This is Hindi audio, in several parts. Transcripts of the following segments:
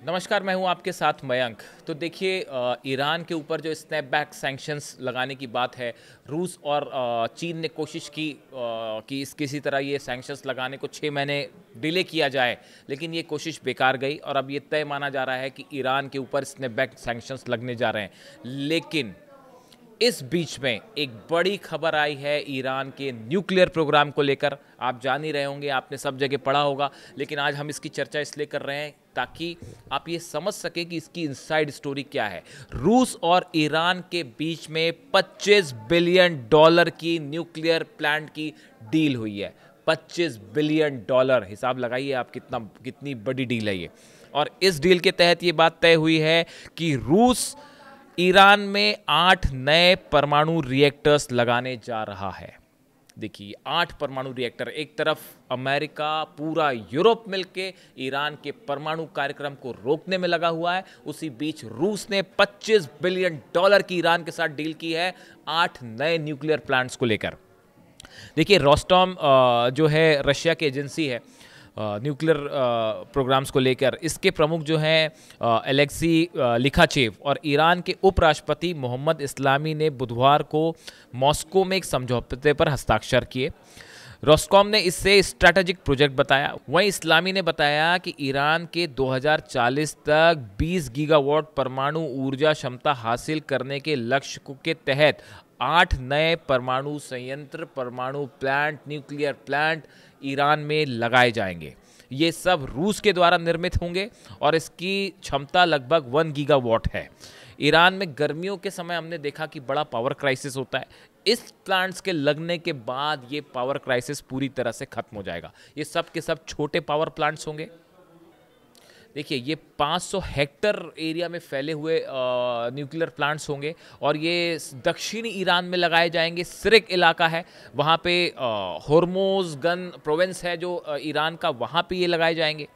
नमस्कार, मैं हूं आपके साथ मयंक। तो देखिए, ईरान के ऊपर जो स्नैपबैक सैंक्शंस लगाने की बात है, रूस और चीन ने कोशिश की कि किसी तरह ये सैंक्शंस लगाने को 6 महीने डिले किया जाए, लेकिन ये कोशिश बेकार गई और अब ये तय माना जा रहा है कि ईरान के ऊपर स्नैपबैक सैंक्शंस लगने जा रहे हैं। लेकिन इस बीच में एक बड़ी खबर आई है ईरान के न्यूक्लियर प्रोग्राम को लेकर। आप जान ही रहे होंगे, आपने सब जगह पढ़ा होगा, लेकिन आज हम इसकी चर्चा इसलिए कर रहे हैं ताकि आप ये समझ सकें कि इसकी इनसाइड स्टोरी क्या है। रूस और ईरान के बीच में $25 बिलियन की न्यूक्लियर प्लांट की डील हुई है। $25 बिलियन, हिसाब लगाइए आप कितनी बड़ी डील है ये। और इस डील के तहत ये बात तय हुई है कि रूस ईरान में 8 नए परमाणु रिएक्टर्स लगाने जा रहा है। देखिए, 8 परमाणु रिएक्टर, एक तरफ अमेरिका, पूरा यूरोप मिलके ईरान के परमाणु कार्यक्रम को रोकने में लगा हुआ है, उसी बीच रूस ने $25 बिलियन की ईरान के साथ डील की है 8 नए न्यूक्लियर प्लांट्स को लेकर। देखिए, रोस्टॉम जो है रशिया की एजेंसी है न्यूक्लियर प्रोग्राम्स को लेकर, इसके प्रमुख जो हैं एलेक्सी लिखाचेव और ईरान के उपराष्ट्रपति मोहम्मद इस्लामी ने बुधवार को मॉस्को में एक समझौते पर हस्ताक्षर किए। रोस्कॉम ने इससे स्ट्रैटेजिक प्रोजेक्ट बताया। वहीं इस्लामी ने बताया कि ईरान के 2040 तक 20 गीगावाट परमाणु ऊर्जा क्षमता हासिल करने के लक्ष्य के तहत 8 नए परमाणु संयंत्र, परमाणु प्लांट, न्यूक्लियर प्लांट ईरान में लगाए जाएंगे। ये सब रूस के द्वारा निर्मित होंगे और इसकी क्षमता लगभग 1 गीगावाट है। ईरान में गर्मियों के समय हमने देखा कि बड़ा पावर क्राइसिस होता है। इस प्लांट्स के लगने के बाद ये पावर क्राइसिस पूरी तरह से खत्म हो जाएगा। ये सब के सब छोटे पावर प्लांट्स होंगे। देखिए, ये 500 हेक्टर एरिया में फैले हुए न्यूक्लियर प्लांट्स होंगे और ये दक्षिणी ईरान में लगाए जाएंगे। सिरिक इलाका है, वहाँ पे होर्मुज गन प्रोविंस है जो ईरान का, वहाँ पे ये लगाए जाएंगे।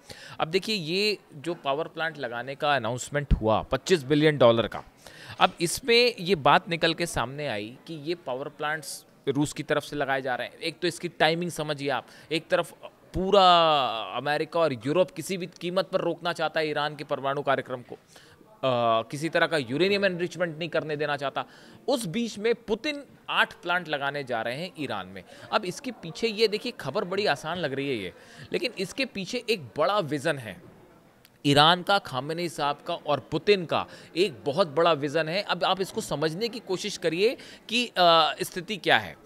अब देखिए, ये जो पावर प्लांट लगाने का अनाउंसमेंट हुआ $25 बिलियन का, अब इसमें ये बात निकल के सामने आई कि ये पावर प्लांट्स रूस की तरफ से लगाए जा रहे हैं। एक तो इसकी टाइमिंग समझिए आप, एक तरफ पूरा अमेरिका और यूरोप किसी भी कीमत पर रोकना चाहता है ईरान के परमाणु कार्यक्रम को, किसी तरह का यूरेनियम एनरिचमेंट नहीं करने देना चाहता। उस बीच में पुतिन 8 प्लांट लगाने जा रहे हैं ईरान में। अब इसके पीछे, ये देखिए, खबर बड़ी आसान लग रही है ये, लेकिन इसके पीछे एक बड़ा विजन है ईरान का, खामेनी साहब का और पुतिन का एक बहुत बड़ा विजन है। अब आप इसको समझने की कोशिश करिए कि स्थिति क्या है।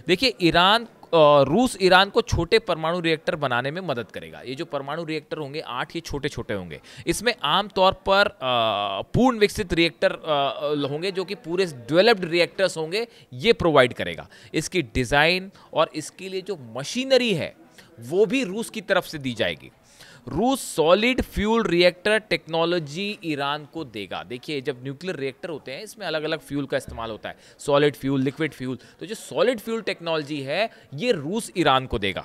देखिए, रूस ईरान को छोटे परमाणु रिएक्टर बनाने में मदद करेगा। ये जो परमाणु रिएक्टर होंगे 8, ये छोटे छोटे होंगे। इसमें आमतौर पर पूर्ण विकसित रिएक्टर होंगे जो कि पूरे डेवलप्ड रिएक्टर्स होंगे, ये प्रोवाइड करेगा। इसकी डिज़ाइन और इसके लिए जो मशीनरी है वो भी रूस की तरफ से दी जाएगी। रूस solid fuel reactor technology Iran को देगा। देखिए, जब न्यूक्लियर रिएक्टर होते हैं इसमें अलग अलग फ्यूल का इस्तेमाल होता है, सॉलिड फ्यूल, लिक्विड फ्यूल। तो जो सॉलिड फ्यूल टेक्नोलॉजी है ये रूस ईरान को देगा।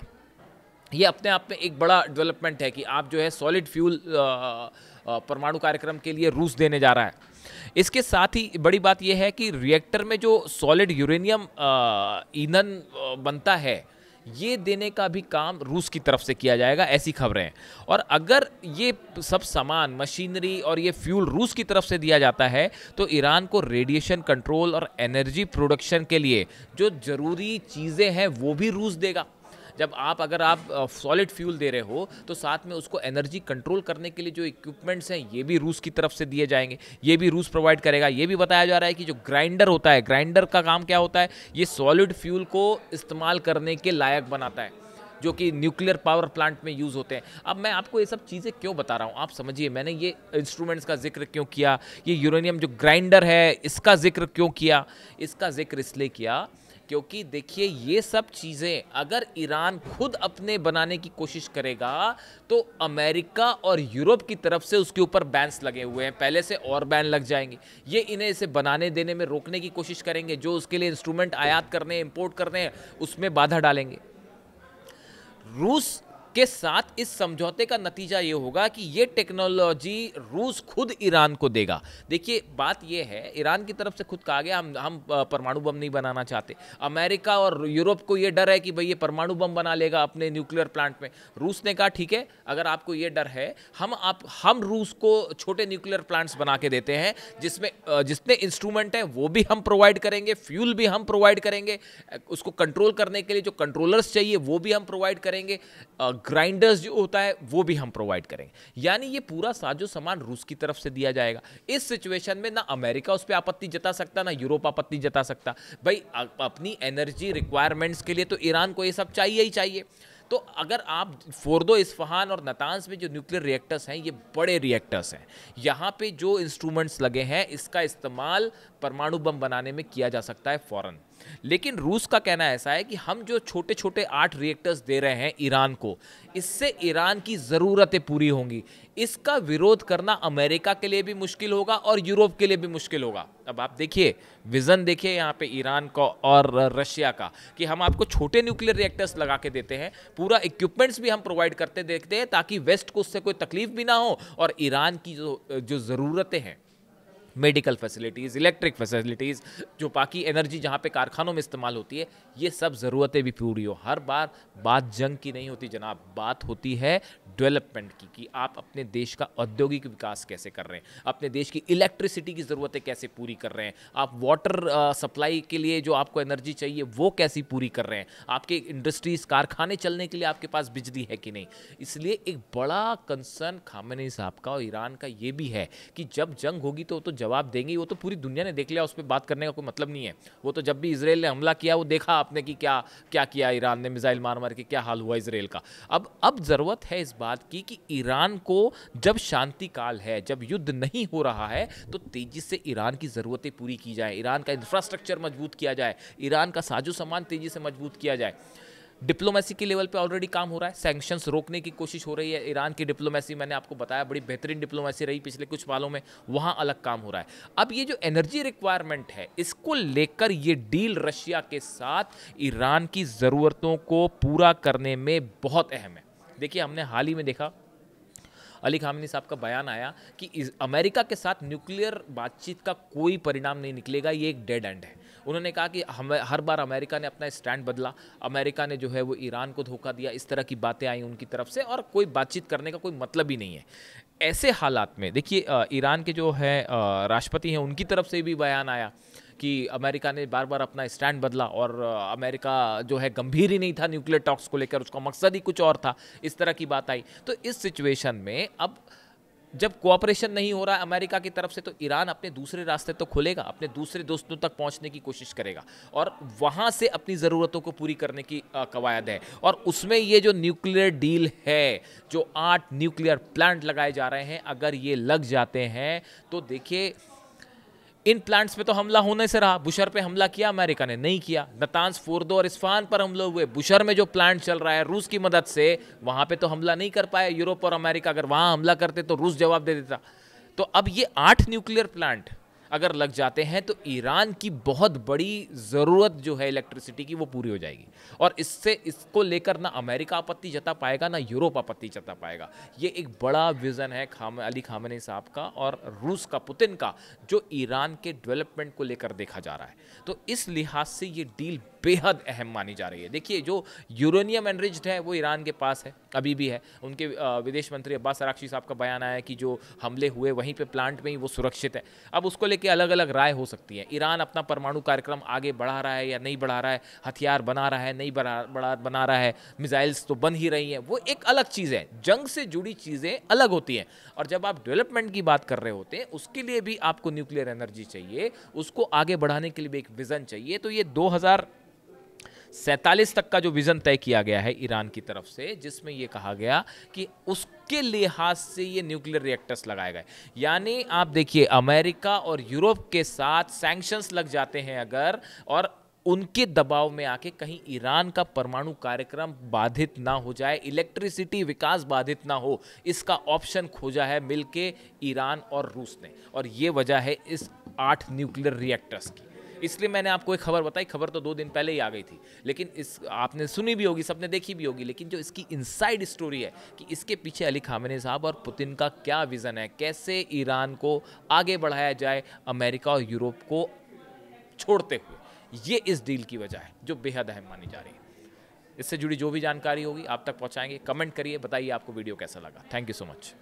ये अपने आप में एक बड़ा डेवलपमेंट है कि आप जो है सॉलिड फ्यूल परमाणु कार्यक्रम के लिए रूस देने जा रहा है। इसके साथ ही बड़ी बात यह है कि रिएक्टर में जो सॉलिड यूरेनियम ईंधन बनता है, ये देने का भी काम रूस की तरफ से किया जाएगा, ऐसी खबरें हैं। और अगर ये सब सामान, मशीनरी और ये फ्यूल रूस की तरफ से दिया जाता है तो ईरान को रेडिएशन कंट्रोल और एनर्जी प्रोडक्शन के लिए जो ज़रूरी चीज़ें हैं वो भी रूस देगा। जब अगर आप सॉलिड फ्यूल दे रहे हो तो साथ में उसको एनर्जी कंट्रोल करने के लिए जो इक्विपमेंट्स हैं ये भी रूस की तरफ से दिए जाएंगे, ये भी रूस प्रोवाइड करेगा। ये भी बताया जा रहा है कि जो ग्राइंडर होता है, ग्राइंडर का काम क्या होता है, ये सॉलिड फ्यूल को इस्तेमाल करने के लायक बनाता है, जो कि न्यूक्लियर पावर प्लांट में यूज़ होते हैं। अब मैं आपको ये सब चीज़ें क्यों बता रहा हूँ, आप समझिए। मैंने ये इंस्ट्रूमेंट्स का जिक्र क्यों किया, ये यूरेनियम जो ग्राइंडर है इसका जिक्र क्यों किया, इसका जिक्र इसलिए किया क्योंकि देखिए, ये सब चीज़ें अगर ईरान खुद अपने बनाने की कोशिश करेगा तो अमेरिका और यूरोप की तरफ से उसके ऊपर बैन्स लगे हुए हैं, पहले से और बैन लग जाएंगे। ये इन्हें इसे बनाने देने में रोकने की कोशिश करेंगे, जो उसके लिए इंस्ट्रूमेंट आयात करने, इंपोर्ट करने हैं, उसमें बाधा डालेंगे। रूस के साथ इस समझौते का नतीजा ये होगा कि ये टेक्नोलॉजी रूस खुद ईरान को देगा। देखिए बात ये है, ईरान की तरफ से खुद कहा गया हम परमाणु बम नहीं बनाना चाहते। अमेरिका और यूरोप को ये डर है कि भाई ये परमाणु बम बना लेगा अपने न्यूक्लियर प्लांट में। रूस ने कहा ठीक है, अगर आपको ये डर है हम रूस को छोटे न्यूक्लियर प्लांट्स बना के देते हैं, जिसमें जितने इंस्ट्रूमेंट हैं वो भी हम प्रोवाइड करेंगे, फ्यूल भी हम प्रोवाइड करेंगे, उसको कंट्रोल करने के लिए जो कंट्रोलर्स चाहिए वो भी हम प्रोवाइड करेंगे, ग्राइंडर्स जो होता है वो भी हम प्रोवाइड करेंगे। यानी ये पूरा साजो सामान रूस की तरफ से दिया जाएगा। इस सिचुएशन में ना अमेरिका उस पर आपत्ति जता सकता, ना यूरोप आपत्ति जता सकता। भाई अपनी एनर्जी रिक्वायरमेंट्स के लिए तो ईरान को ये सब चाहिए ही चाहिए। तो अगर आप फोर्दो, इस्फहान और नतांज में जो न्यूक्लियर रिएक्टर्स हैं ये बड़े रिएक्टर्स हैं, यहाँ पे जो इंस्ट्रूमेंट्स लगे हैं इसका इस्तेमाल परमाणु बम बनाने में किया जा सकता है फौरन। लेकिन रूस का कहना ऐसा है कि हम जो छोटे छोटे 8 रिएक्टर्स दे रहे हैं ईरान को, इससे ईरान की ज़रूरतें पूरी होंगी। इसका विरोध करना अमेरिका के लिए भी मुश्किल होगा और यूरोप के लिए भी मुश्किल होगा। अब आप देखिए, विज़न देखिए यहाँ पे ईरान का और रशिया का, कि हम आपको छोटे न्यूक्लियर रिएक्टर्स लगा के देते हैं, पूरा इक्विपमेंट्स भी हम प्रोवाइड करते देखते हैं, ताकि वेस्ट को उससे कोई तकलीफ भी ना हो और ईरान की जो ज़रूरतें हैं, मेडिकल फैसिलिटीज़, इलेक्ट्रिक फैसिलिटीज़, जो बाकी एनर्जी जहाँ पे कारखानों में इस्तेमाल होती है, ये सब ज़रूरतें भी पूरी हो। हर बार बात जंग की नहीं होती जनाब, बात होती है डेवलपमेंट की, कि आप अपने देश का औद्योगिक विकास कैसे कर रहे हैं, अपने देश की इलेक्ट्रिसिटी की ज़रूरतें कैसे पूरी कर रहे हैं, आप वाटर सप्लाई के लिए जो आपको एनर्जी चाहिए वो कैसी पूरी कर रहे हैं, आपके इंडस्ट्रीज़, कारखाने चलने के लिए आपके पास बिजली है कि नहीं। इसलिए एक बड़ा कंसर्न खामेनी साहब का और ईरान का ये भी है कि जब जंग होगी तो जवाब देंगे। वो तो पूरी दुनिया ने देख लिया, उस पर बात करने का कोई मतलब नहीं है। वो तो जब भी इजराइल ने हमला किया वो देखा आपने कि क्या क्या किया ईरान ने, मिसाइल मार मार के क्या हाल हुआ इजराइल का। अब ज़रूरत है इस बात की कि ईरान को, जब शांति काल है, जब युद्ध नहीं हो रहा है, तो तेजी से ईरान की ज़रूरतें पूरी की जाए, ईरान का इंफ्रास्ट्रक्चर मजबूत किया जाए, ईरान का साजो सामान तेजी से मजबूत किया जाए। डिप्लोमेसी के लेवल पे ऑलरेडी काम हो रहा है, सैंक्शंस रोकने की कोशिश हो रही है। ईरान की डिप्लोमेसी, मैंने आपको बताया, बड़ी बेहतरीन डिप्लोमेसी रही पिछले कुछ सालों में, वहाँ अलग काम हो रहा है। अब ये जो एनर्जी रिक्वायरमेंट है, इसको लेकर ये डील रशिया के साथ ईरान की ज़रूरतों को पूरा करने में बहुत अहम है। देखिए, हमने हाल ही में देखा, अली खामेनी साहब का बयान आया कि अमेरिका के साथ न्यूक्लियर बातचीत का कोई परिणाम नहीं निकलेगा, ये एक डेड एंड है। उन्होंने कहा कि हर बार अमेरिका ने अपना स्टैंड बदला, अमेरिका ने जो है वो ईरान को धोखा दिया, इस तरह की बातें आई उनकी तरफ से, और कोई बातचीत करने का कोई मतलब ही नहीं है। ऐसे हालात में देखिए, ईरान के जो है राष्ट्रपति हैं, उनकी तरफ से भी बयान आया कि अमेरिका ने बार बार अपना स्टैंड बदला और अमेरिका जो है गंभीर ही नहीं था न्यूक्लियर टॉक्स को लेकर, उसका मकसद ही कुछ और था, इस तरह की बात आई। तो इस सिचुएशन में अब जब कोऑपरेशन नहीं हो रहा है अमेरिका की तरफ से, तो ईरान अपने दूसरे रास्ते तो खोलेगा, अपने दूसरे दोस्तों तक पहुंचने की कोशिश करेगा और वहां से अपनी ज़रूरतों को पूरी करने की कवायद है। और उसमें ये जो न्यूक्लियर डील है, जो 8 न्यूक्लियर प्लांट लगाए जा रहे हैं, अगर ये लग जाते हैं तो देखिए, इन प्लांट्स पे तो हमला होने से रहा। बुशर पे हमला किया अमेरिका ने, नहीं किया। नतांज, फोर्दो और इस्फहान पर हमले हुए। बुशर में जो प्लांट चल रहा है रूस की मदद से, वहां पे तो हमला नहीं कर पाए यूरोप और अमेरिका। अगर वहां हमला करते तो रूस जवाब दे देता। तो अब ये 8 न्यूक्लियर प्लांट अगर लग जाते हैं तो ईरान की बहुत बड़ी ज़रूरत जो है इलेक्ट्रिसिटी की, वो पूरी हो जाएगी। और इसको लेकर ना अमेरिका आपत्ति जता पाएगा, ना यूरोप आपत्ति जता पाएगा। ये एक बड़ा विज़न है अली खामेनी साहब का और रूस का, पुतिन का, जो ईरान के डेवलपमेंट को लेकर देखा जा रहा है। तो इस लिहाज से ये डील बेहद अहम मानी जा रही है। देखिए, जो यूरेनियम एनरिच्ड है वो ईरान के पास है, अभी भी है। उनके विदेश मंत्री अब्बास अराक्ची साहब का बयान आया कि जो हमले हुए वहीं पे प्लांट में ही वो सुरक्षित है। अब उसको लेके अलग अलग राय हो सकती है। ईरान अपना परमाणु कार्यक्रम आगे बढ़ा रहा है या नहीं बढ़ा रहा है, हथियार बना रहा है नहीं बना रहा है, मिसाइल्स तो बन ही रही हैं, वो एक अलग चीज़ है। जंग से जुड़ी चीज़ें अलग होती हैं, और जब आप डेवलपमेंट की बात कर रहे होते हैं, उसके लिए भी आपको न्यूक्लियर एनर्जी चाहिए, उसको आगे बढ़ाने के लिए भी एक विज़न चाहिए। तो ये 2047 तक का जो विज़न तय किया गया है ईरान की तरफ से, जिसमें ये कहा गया कि उसके लिहाज से ये न्यूक्लियर रिएक्टर्स लगाए गए। यानी आप देखिए, अमेरिका और यूरोप के साथ सैंक्शंस लग जाते हैं अगर, और उनके दबाव में आके कहीं ईरान का परमाणु कार्यक्रम बाधित ना हो जाए, इलेक्ट्रिसिटी विकास बाधित ना हो, इसका ऑप्शन खोजा है मिलके ईरान और रूस ने। और ये वजह है इस 8 न्यूक्लियर रिएक्टर्स की। इसलिए मैंने आपको एक खबर बताई, खबर तो 2 दिन पहले ही आ गई थी, लेकिन इस आपने सुनी भी होगी, सबने देखी भी होगी, लेकिन जो इसकी इनसाइड स्टोरी है कि इसके पीछे अली खामेनी साहब और पुतिन का क्या विज़न है, कैसे ईरान को आगे बढ़ाया जाए अमेरिका और यूरोप को छोड़ते हुए, ये इस डील की वजह है जो बेहद अहम मानी जा रही है। इससे जुड़ी जो भी जानकारी होगी आप तक पहुंचाएंगे। कमेंट करिए, बताइए आपको वीडियो कैसा लगा। Thank you so much.